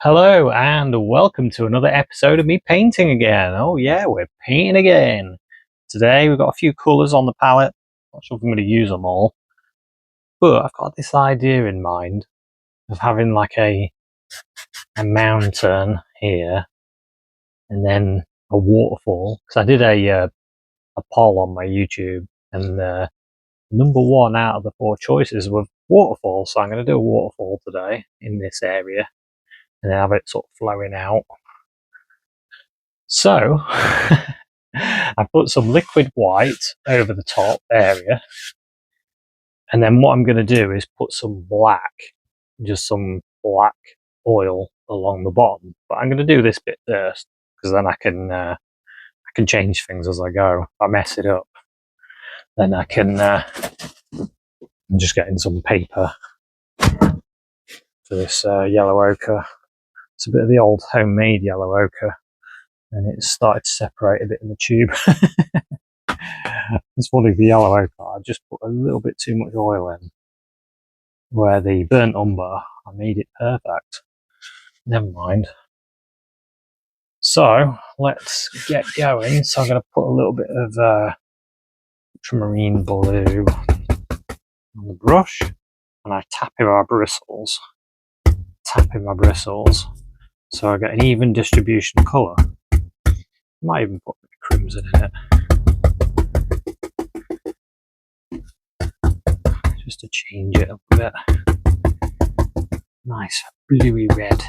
Hello and welcome to another episode of me painting again. Oh yeah, we're painting again. Today we've got a few colours on the palette. Not sure if I'm going to use them all, but I've got this idea in mind of having like a mountain here and then a waterfall. Because I did a poll on my YouTube, and number one out of the four choices was waterfall. So I'm going to do a waterfall today in this area and then have it sort of flowing out. So I put some liquid white over the top area, and then what I'm going to do is put some black, just some black oil along the bottom. But I'm going to do this bit first because then I can change things as I go. If I mess it up, then I can I'm just getting some paper for this yellow ochre. It's a bit of the old homemade yellow ochre, and it's started to separate a bit in the tube. It's funny, the yellow ochre, I just put a little bit too much oil in, where the burnt umber, I made it perfect. Never mind. So let's get going. So I'm going to put a little bit of ultramarine blue on the brush, and I tap in my bristles. So I get an even distribution of colour. Might even put a bit of crimson in it, just to change it up a bit. Nice bluey red.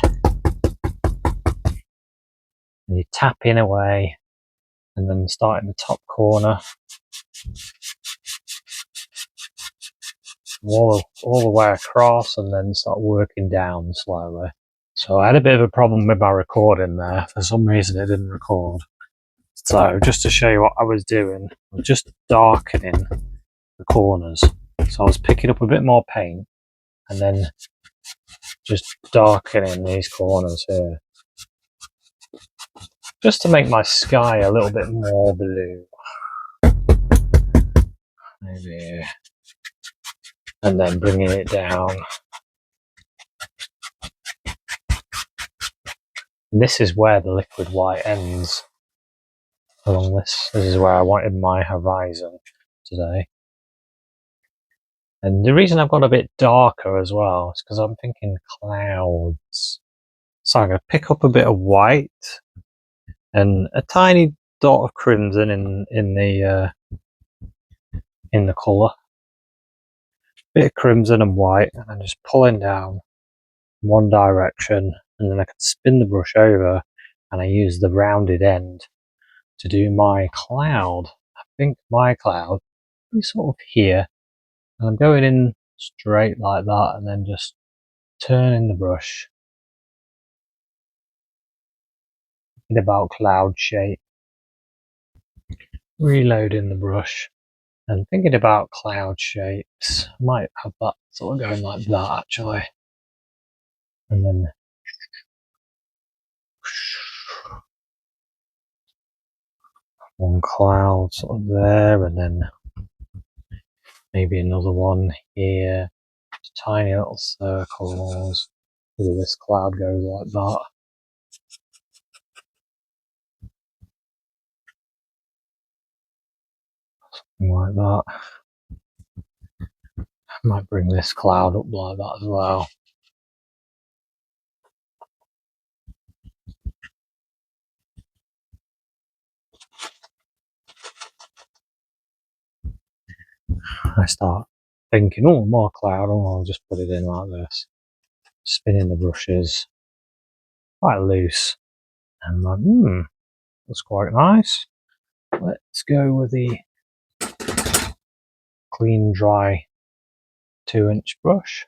And you tap in away, and then start in the top corner, all the way across, and then start working down slowly. So I had a bit of a problem with my recording there. For some reason it didn't record. So just to show you what I was doing, I was just darkening the corners. So I was picking up a bit more paint and then just darkening these corners here, just to make my sky a little bit more blue. Maybe. And then bringing it down. And this is where the liquid white ends. Along this is where I wanted my horizon today. And the reason I've got a bit darker as well is because I'm thinking clouds. So I'm going to pick up a bit of white and a tiny dot of crimson in the colour. Bit of crimson and white, and I'm just pulling down in one direction, and then I can spin the brush over, and I use the rounded end to do my cloud. I think my cloud is sort of here, and I'm going in straight like that, and then just turning the brush, thinking about cloud shape, reloading the brush, and thinking about cloud shapes. I might have that sort of going like that actually, and then one cloud sort of there, and then maybe another one here, just tiny little circles. Maybe this cloud goes like that. Something like that. I might bring this cloud up like that as well. I start thinking, oh, more cloud, oh, I'll just put it in like this. Spinning the brushes quite loose. And I'm like, that's quite nice. Let's go with the clean, dry 2-inch brush.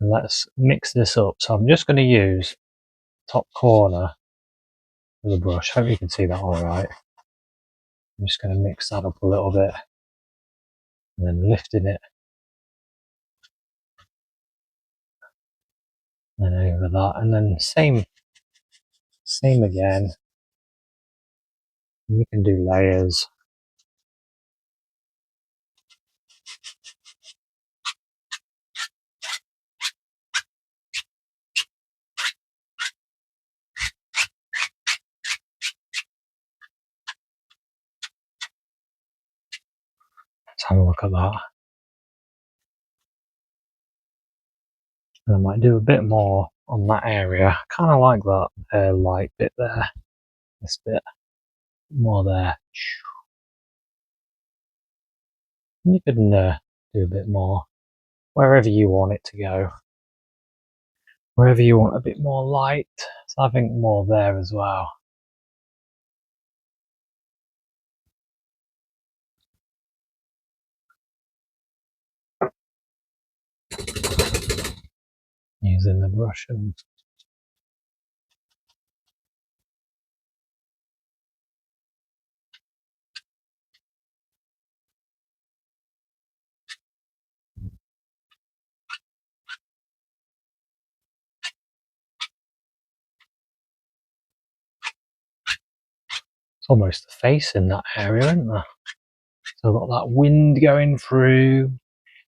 And let's mix this up. So I'm just going to use the top corner of the brush. Hope you can see that all right. I'm just going to mix that up a little bit. And then lifting it. And then over that. And then same again. And you can do layers. Let's have a look at that. And I might do a bit more on that area. I kind of like that light bit there. This bit more there. You can do a bit more wherever you want it to go. Wherever you want a bit more light. So I think more there as well. Using the brush and it's almost the face in that area, isn't there? So I've got that wind going through,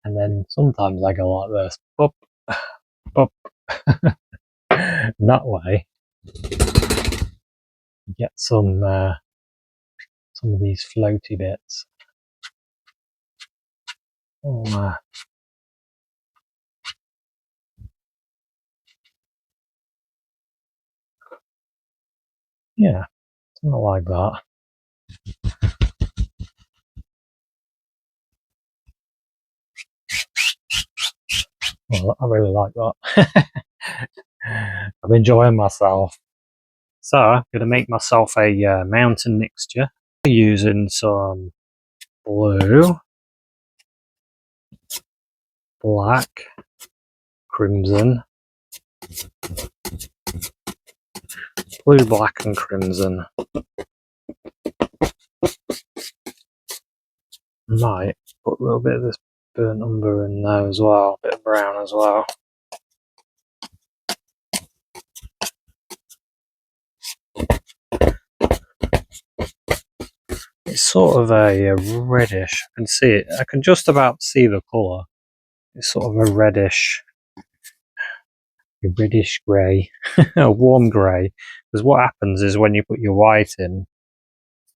and then sometimes I go like this, up, up. That way, you get some of these floaty bits. Oh, yeah, something like that. Well, I really like that. I'm enjoying myself. So I'm going to make myself a mountain mixture using some blue, black, crimson, blue, black and crimson. Might put a little bit of this burnt umber in there as well, a bit of brown as well. It's sort of a reddish. I can see it. I can just about see the colour. It's sort of a reddish grey, a warm grey. Because what happens is when you put your white in,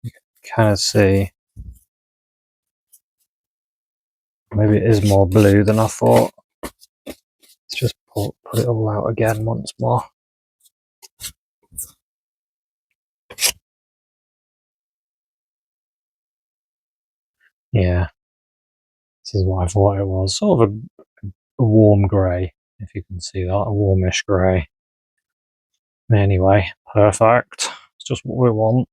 you kind of see. Maybe it is more blue than I thought. Let's just put it all out again once more. Yeah, this is what I thought it was. Sort of a warm grey, if you can see that, a warmish grey. Anyway, perfect. It's just what we want.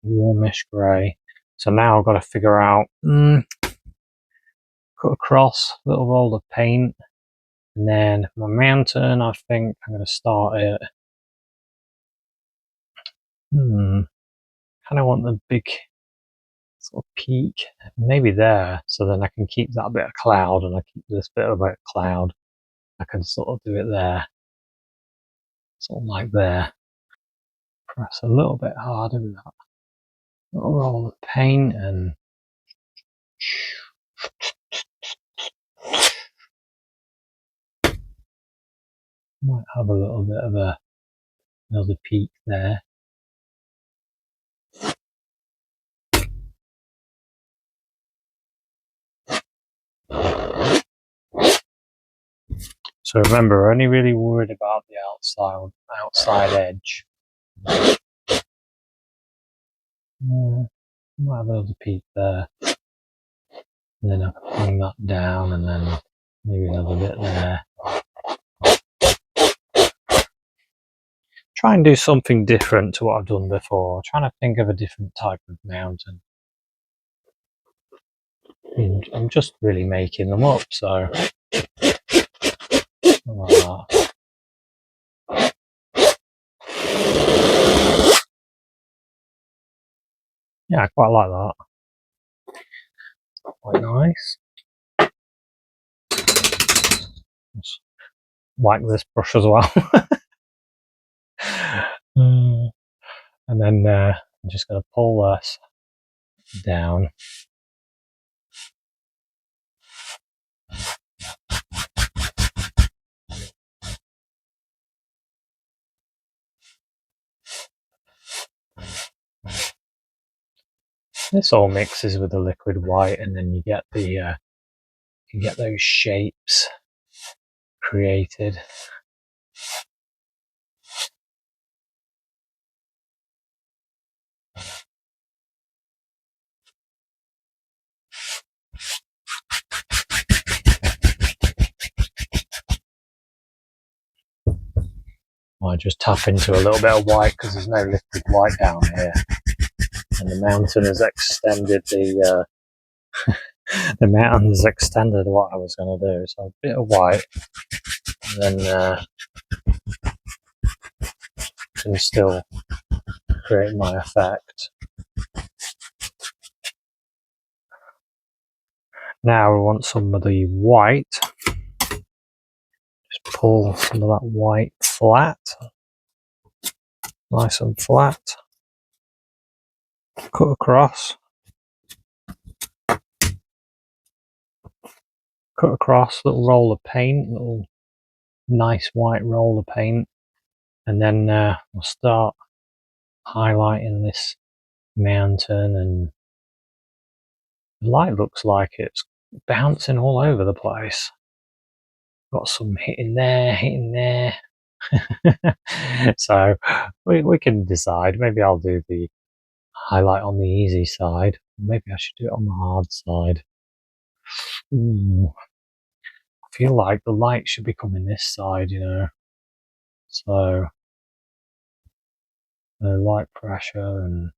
Warmish grey. So now I've got to figure out, cut across a little roll of paint. And then my mountain, I think I'm going to start it. Kind of want the big sort of peak, maybe there, so then I can keep that bit of cloud and I keep this bit of a cloud. I can sort of do it there, sort of like there. Press a little bit harder with that little roll of paint and might have a little bit of another peak there. So remember, we're only really worried about the outside edge. Yeah, might have a little peak there. And then I can bring that down and then maybe another bit there. Try and do something different to what I've done before. Trying to think of a different type of mountain. I'm just really making them up, so like that. Yeah, I quite like that. Quite nice. Just whack this brush as well. And then I'm just going to pull this down. This all mixes with the liquid white, and then you get those shapes created. I just tap into a little bit of white because there's no liquid white down here, and the mountain has extended the mountain has extended what I was going to do. So a bit of white, and then can still create my effect. Now we want some of the white. Just pull some of that white flat, nice and flat. Cut across. Cut across, little roll of paint, little nice white roll of paint, and then we'll start highlighting this mountain, and the light looks like it's bouncing all over the place. Got some hitting there. So we can decide. Maybe I'll do the highlight on the easy side. Maybe I should do it on the hard side. Ooh. I feel like the light should be coming this side, you know. So the light pressure and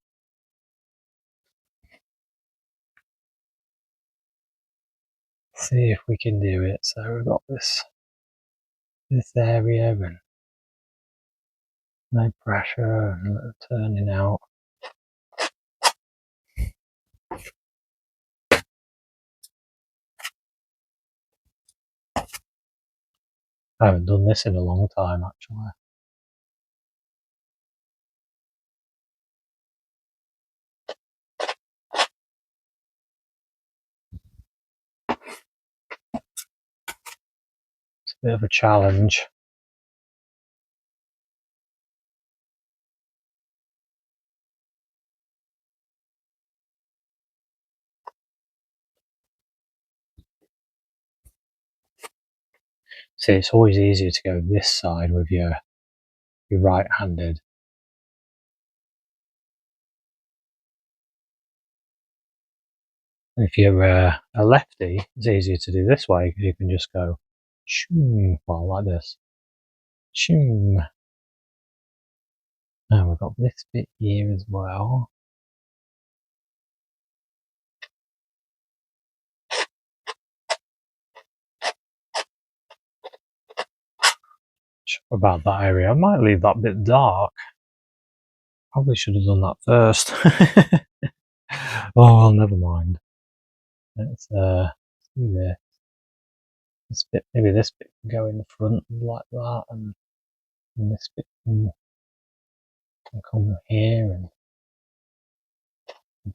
see if we can do it. So we've got this area and no pressure and turning out. I haven't done this in a long time, actually. It's a bit of a challenge. See, it's always easier to go this side with your right-handed. If you're a lefty, it's easier to do this way because you can just go, shoom, well, like this. Shoom. Now we've got this bit here as well. About that area. I might leave that bit dark. Probably should have done that first. Oh well, never mind. Let's do this. This bit, maybe this bit can go in the front like that, and this bit can come here and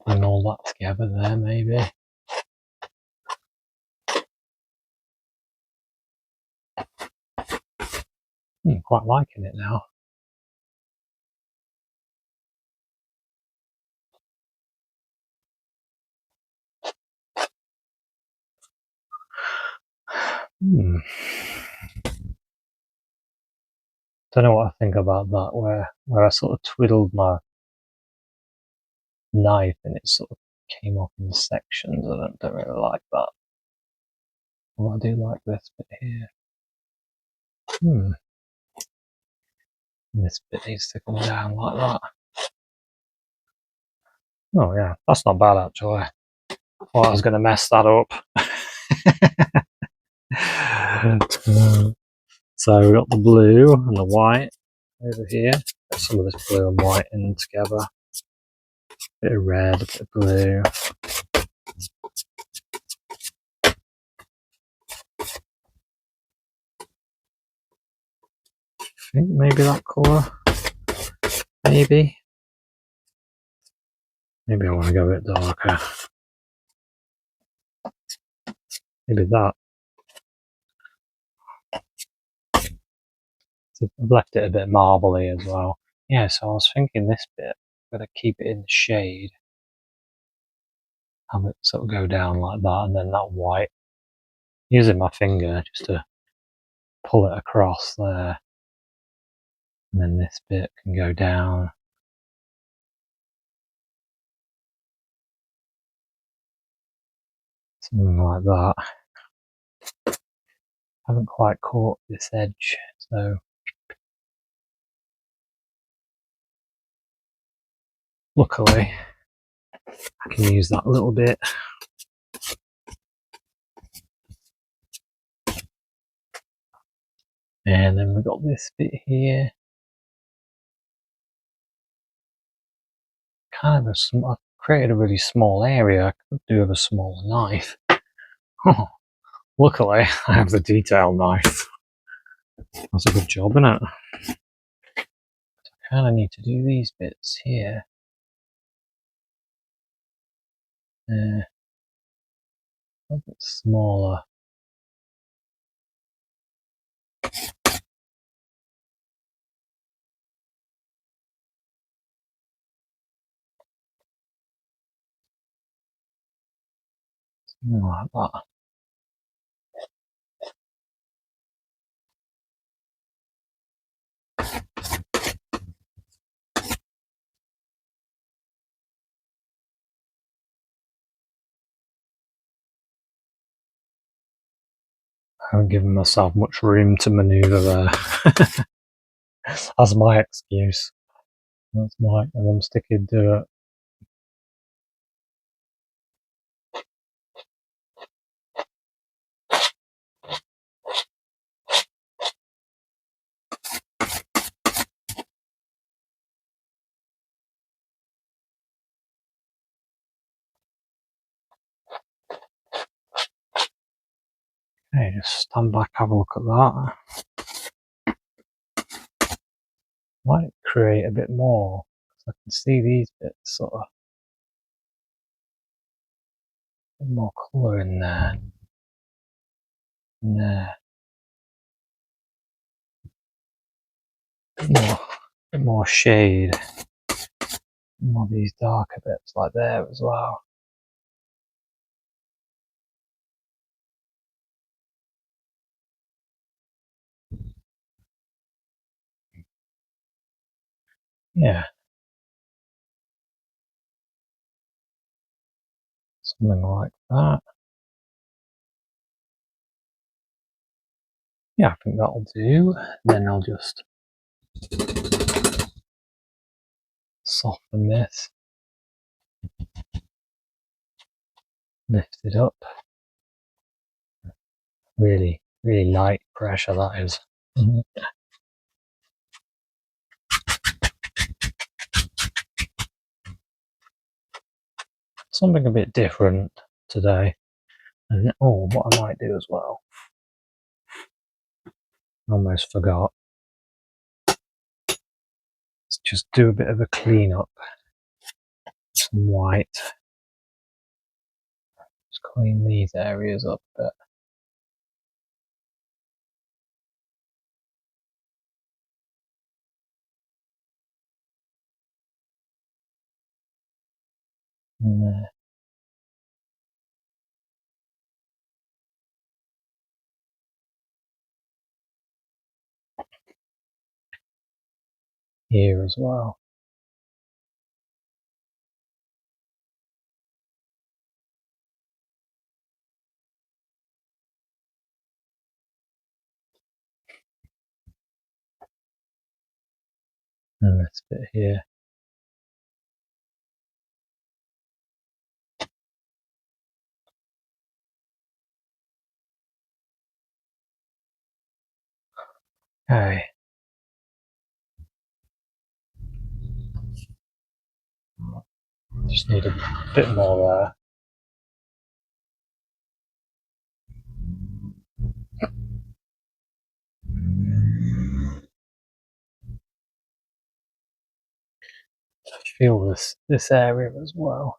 bring all that together there, maybe. Quite liking it now. Don't know what I think about that, where I sort of twiddled my knife and it sort of came off in sections. I don't really like that. Well, I do like this bit here. This bit needs to come down like that. Oh yeah, that's not bad actually. Well, I was going to mess that up. So we've got the blue and the white over here. Got some of this blue and white in together. Bit of red, a bit of blue. I think maybe that colour. Maybe I want to go a bit darker. Maybe that. So I've left it a bit marbly as well. Yeah, so I was thinking this bit, I'm going to keep it in the shade. have it sort of go down like that, and then that white, using my finger just to pull it across there, and then this bit can go down. Something like that. Haven't quite caught this edge, so luckily I can use that little bit. And then we've got this bit here. Kind of I've created a really small area. I could do with a smaller knife. Oh, luckily I have the detail knife. That's a good job, isn't it? I kind of need to do these bits here. A bit smaller. Something like that. I haven't given myself much room to manoeuvre there. That's my excuse. That's my, and I'm sticking to it. Okay, just stand back, have a look at that. Might create a bit more, because I can see these bits sort of, a bit more colour in there. And there. A bit more shade. More of these darker bits like there as well. Yeah. Something like that. Yeah, I think that'll do. Then I'll just soften this. Lift it up. Really, really light pressure that is. Something a bit different today. And oh, what I might do as well. Almost forgot. Let's just do a bit of a clean up. Some white. Just clean these areas up a bit. And there. Here as well. And this bit here. Okay. Just need a bit more feel this area as well.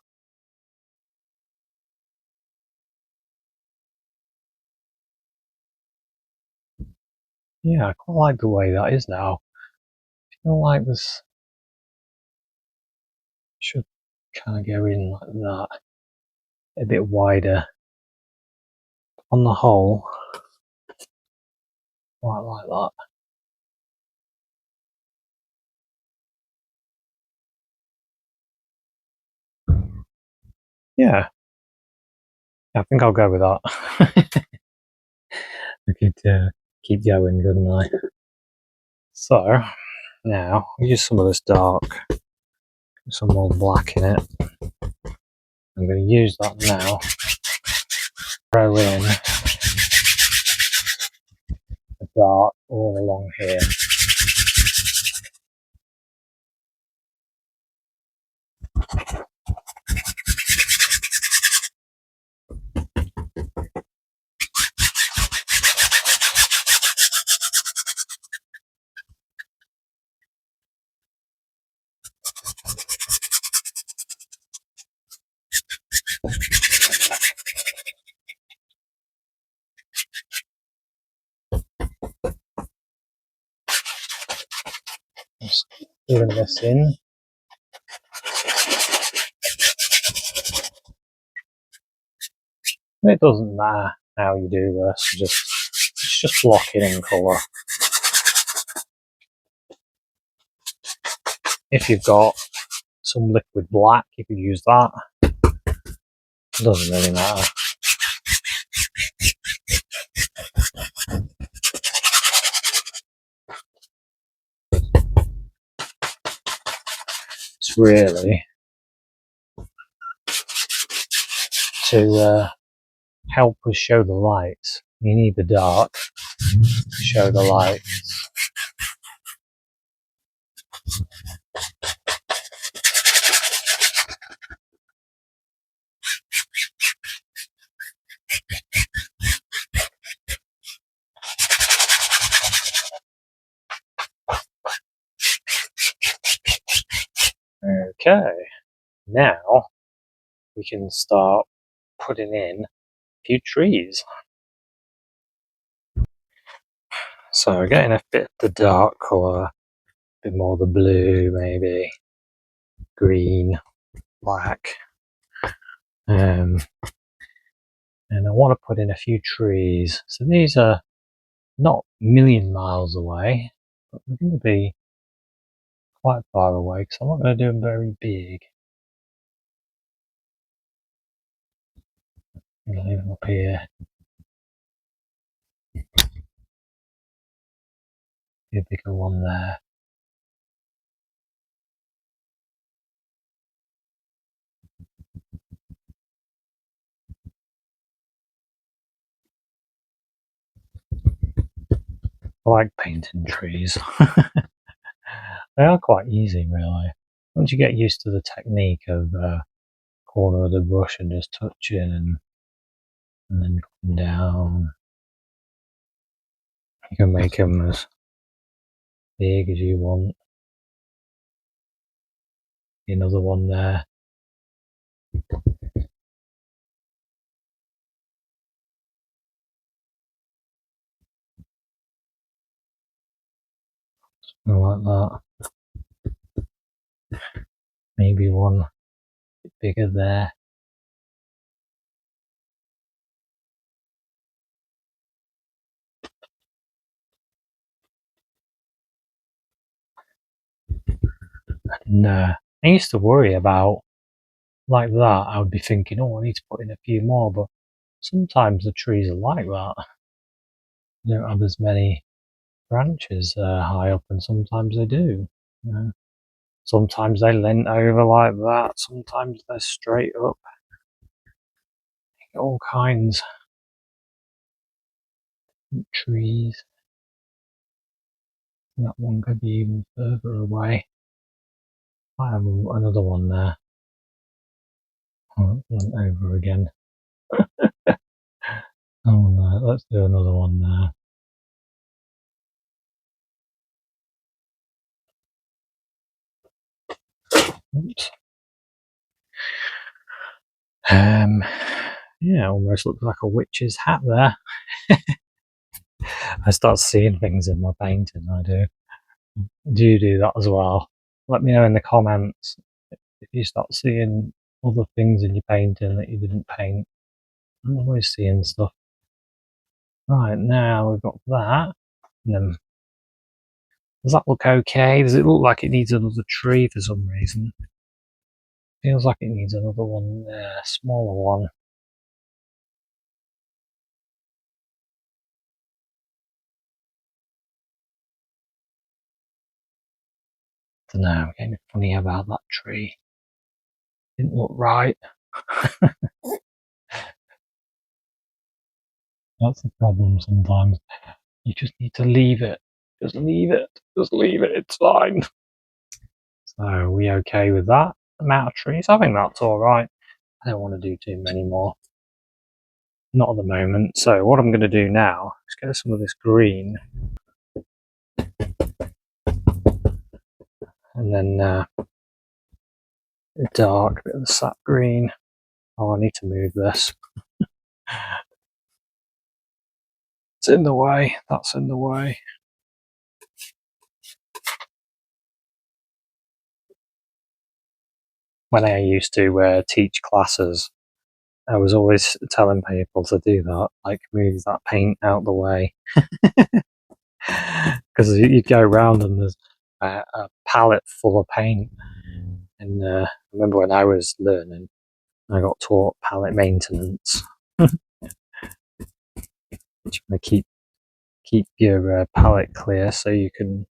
Yeah, I quite like the way that is now. I feel like this should kind of go in like that. a bit wider. On the whole, quite like that. Yeah, I think I'll go with that. I could keep going, couldn't I? So now use some of this dark, some more black in it. I'm going to use that now. Throw in the dark all along here. Just filling this in. It doesn't matter how you do this, it's just blocking in colour. If you've got some liquid black, you could use that. It doesn't really matter. It's really to help us show the lights. You need the dark to show the light. Okay, now we can start putting in a few trees. So we're getting a bit of the dark colour, a bit more of the blue, maybe green, black. And I want to put in a few trees. So these are not a million miles away, but they're going to be quite far away because I'm not going to do them very big. I'm going to leave them up here. Be a bigger one there. I like painting trees. They are quite easy, really. Once you get used to the technique of corner of the brush and just touching and then coming down, you can make them as big as you want. Another one there. I like that. Maybe one a bit bigger there. And I used to worry about like that. I would be thinking, oh, I need to put in a few more, but sometimes the trees are like that. They don't have as many branches high up, and sometimes they do. You know? Sometimes they lean over like that. Sometimes they're straight up. All kinds of trees. That one could be even further away. I have another one there. Oh, it went over again. Oh no, let's do another one there. Oops. Yeah, almost looks like a witch's hat there. I start seeing things in my painting, I do. Do you do that as well? Let me know in the comments if you start seeing other things in your painting that you didn't paint. I'm always seeing stuff. Right, now we've got that. And then, does that look okay? Does it look like it needs another tree for some reason? Feels like it needs another one there, a smaller one. I don't know, I'm getting funny about that tree. Didn't look right. That's the problem sometimes. You just need to leave it. Just leave it. Just leave it. It's fine. So, are we okay with that amount of trees? I think that's alright. I don't want to do too many more. Not at the moment. So, what I'm going to do now is get some of this green. And then the dark bit of the sap green. Oh, I need to move this. It's in the way. That's in the way. When I used to teach classes, I was always telling people to do that, like move that paint out the way. Because you'd go around and there's a palette full of paint. And I remember when I was learning, I got taught palette maintenance. Which you want to keep your palette clear so you can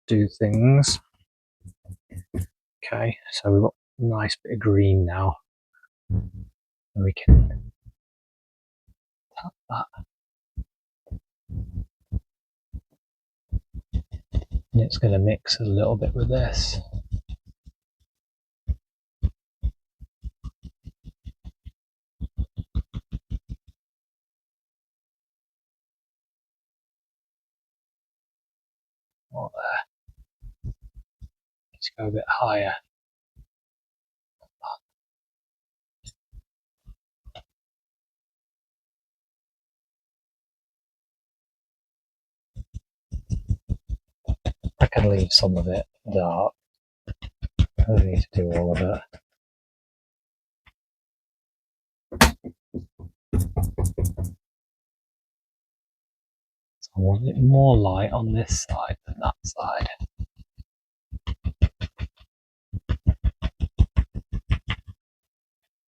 do things. Okay, so we've got a nice bit of green now. And we can tap that. And it's going to mix a little bit with this. Or there. Let's go a bit higher. I can leave some of it dark. I don't need to do all of it. So I want it more light on this side than that side.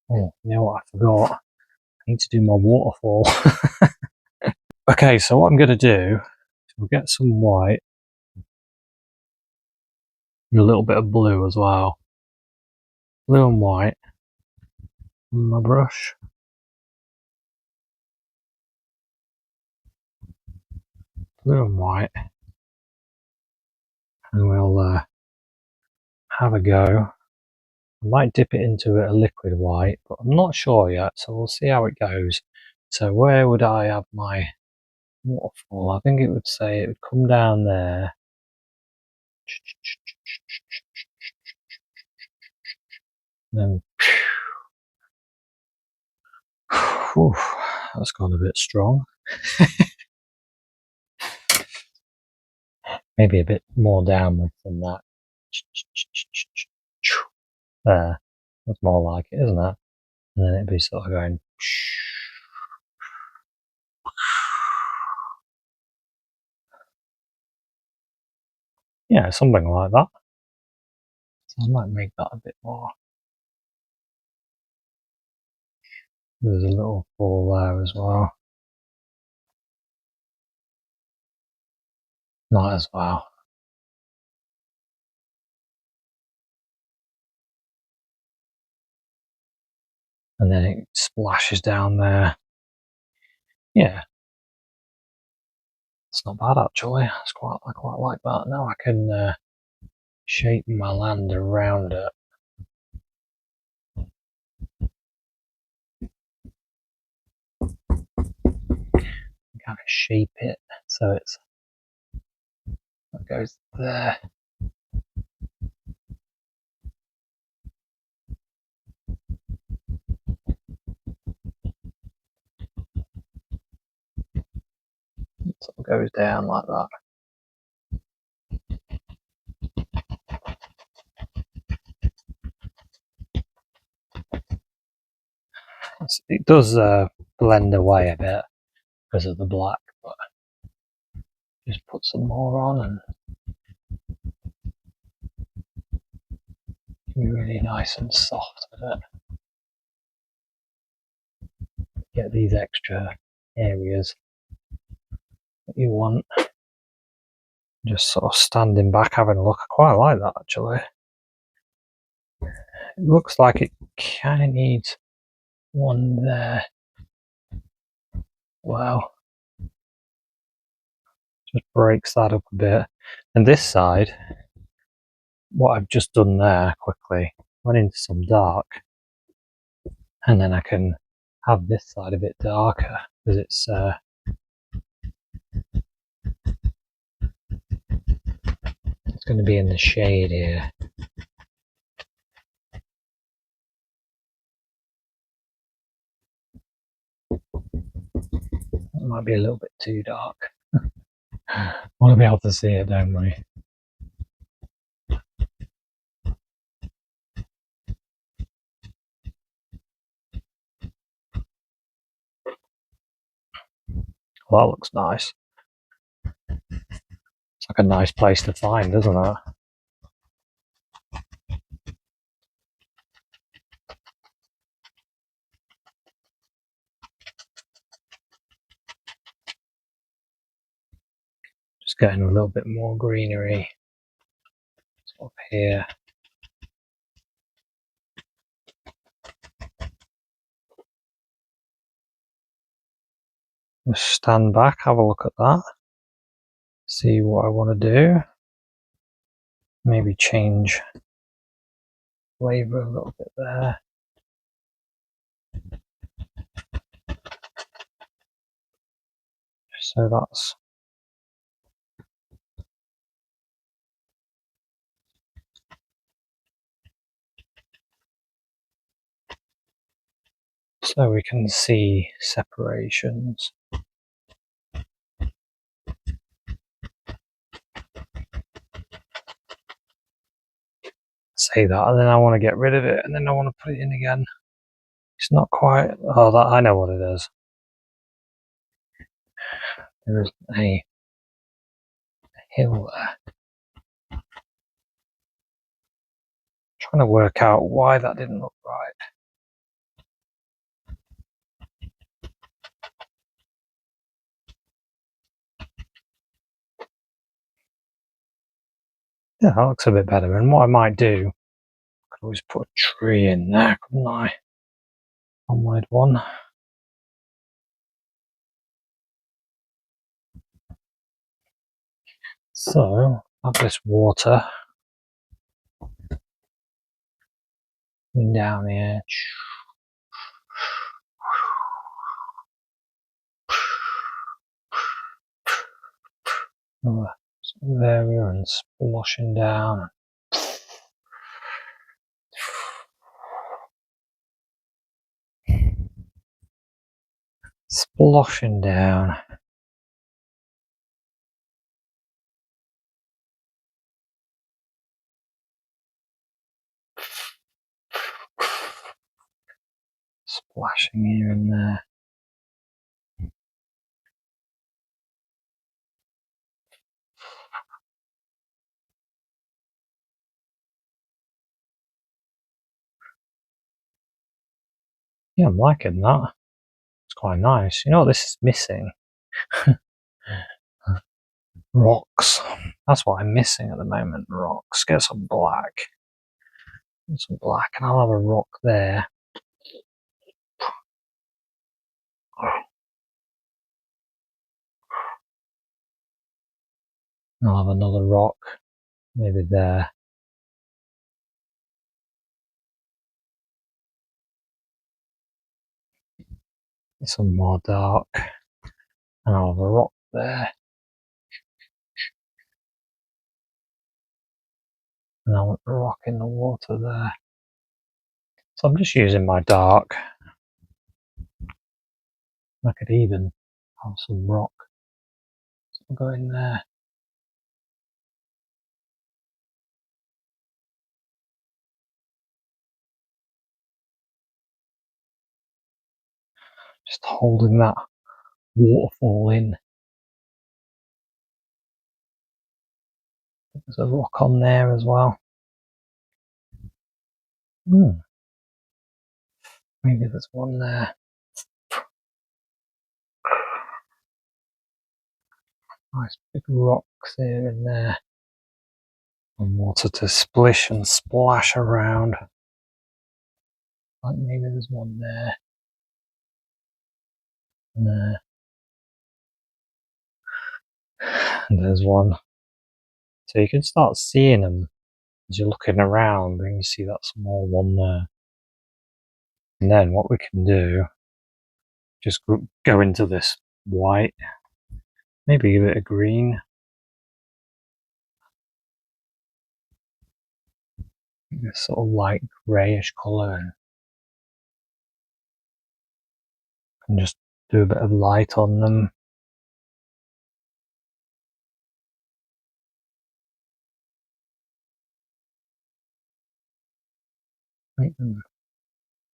Oh, you know what I forgot? I need to do my waterfall. Okay, so what I'm going to do is we'll get some white and a little bit of blue as well. Blue and white on my brush. Blue and white. And we'll have a go. I might dip it into a liquid white, but I'm not sure yet, so we'll see how it goes. So where would I have my waterfall? I think it would say it would come down there. And then, whew, that's gone a bit strong. Maybe a bit more downwards than that. There. That's more like it, isn't it? And then it'd be sort of going. Yeah, something like that. So I might make that a bit more. There's a little fall there as well. Might as well. And then it splashes down there. Yeah, it's not bad actually. I quite like that. Now I can shape my land around it. Kind of shape it so it goes there. It sort of goes down like that. It does blend away a bit because of the black, but just put some more on and be really nice and soft with it. Get these extra areas that you want. Just sort of standing back having a look. I quite like that actually. It looks like it kind of needs one there. Wow. Just breaks that up a bit. And this side, what I've just done there quickly, went into some dark, and then I can have this side a bit darker because it's going to be in the shade here. It might be a little bit too dark. I want to be able to see it, don't we? Well, that looks nice. It's like a nice place to find, doesn't it? Just getting a little bit more greenery up here. Just stand back, have a look at that. See what I want to do. Maybe change flavor a little bit there. So that's so we can see separations. Say that, and then I want to get rid of it, and then I want to put it in again. It's not quite. Oh, that I know what it is. There is a hill there. Trying to work out why that didn't look right. Yeah, that looks a bit better. And what I might do, I could always put a tree in there, couldn't I? I wanted one. So, I have this water coming down here. Sort of area and sploshing down. Sploshing down. Splashing here and there. Yeah, I'm liking that. It's quite nice. You know what this is missing? Rocks. That's what I'm missing at the moment. Rocks. Get some black. Get some black, and I'll have a rock there. And I'll have another rock, maybe there. Some more dark, and I'll have a rock there. And I want a rock in the water there. So I'm just using my dark. I could even have some rock. So I'll go in there. Just holding that waterfall in. There's a rock on there as well. Maybe there's one there. Nice big rocks here and there. And water to splish and splash around. Like maybe there's one there. And there. And there's one. So you can start seeing them as you're looking around, and you see that small one there. And then what we can do, just go into this white, maybe a bit of green. This sort of light greyish colour, and just do a bit of light on them. Make them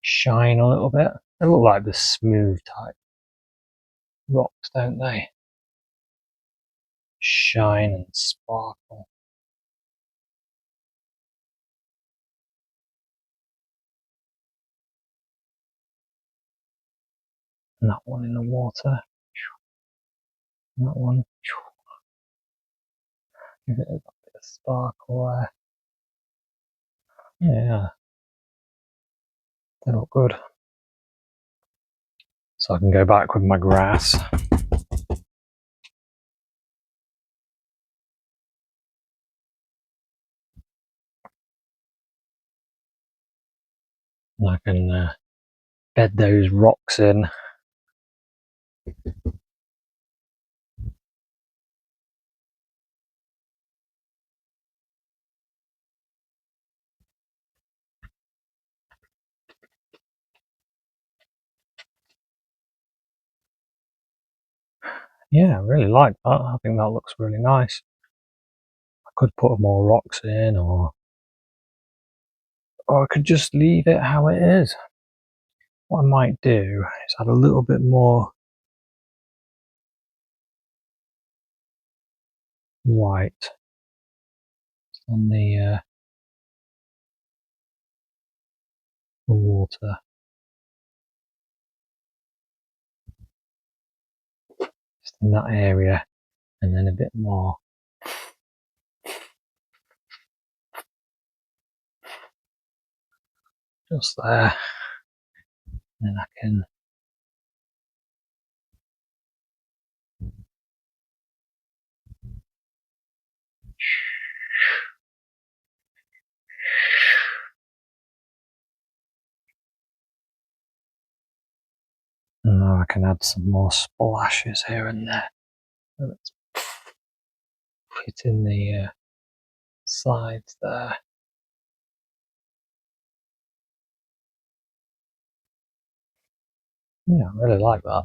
shine a little bit. They look like the smooth type rocks, don't they? Shine and sparkle. And that one in the water. And that one. Give it a bit of sparkle there. Yeah, they look good. So I can go back with my grass. And I can bed those rocks in. Yeah, I really like that. I think that looks really nice. I could put more rocks in, or I could just leave it how it is. What I might do is add a little bit more white on the water. Just in that area, and then a bit more just there. Then I can and now I can add some more splashes here and there. So it's hitting the sides there. Yeah, I really like that.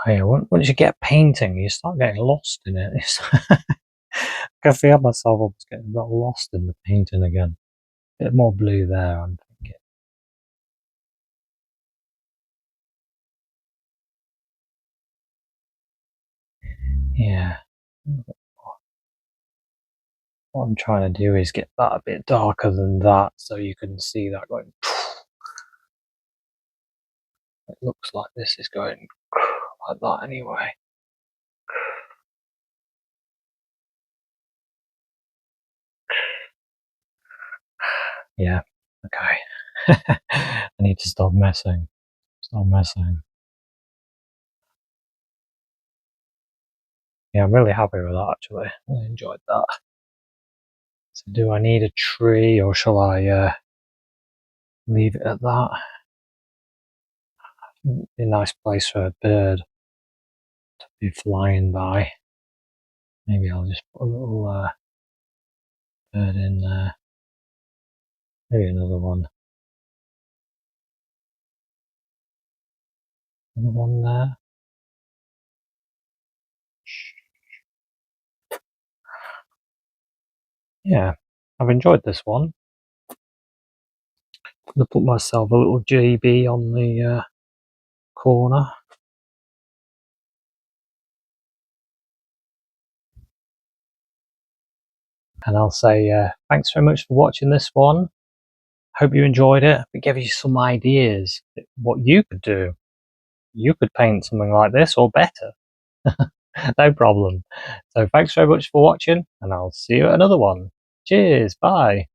Oh, yeah, once you get painting, you start getting lost in it. I can feel myself almost getting got lost in the painting again. A bit more blue there, I'm thinking. Yeah. What I'm trying to do is get that a bit darker than that, so you can see that going. It looks like this is going like that anyway. Yeah, okay. I need to stop messing. Stop messing. Yeah, I'm really happy with that actually. I really enjoyed that. So do I need a tree, or shall I leave it at that? Be a nice place for a bird to be flying by. Maybe I'll just put a little bird in there. Maybe another one. Another one there. yeah, I've enjoyed this one. I'm going to put myself a little GB on the corner. And I'll say thanks very much for watching this one. Hope you enjoyed it. It gave you some ideas what you could do. You could paint something like this or better. No problem. So thanks very much for watching, and I'll see you at another one. Cheers, bye.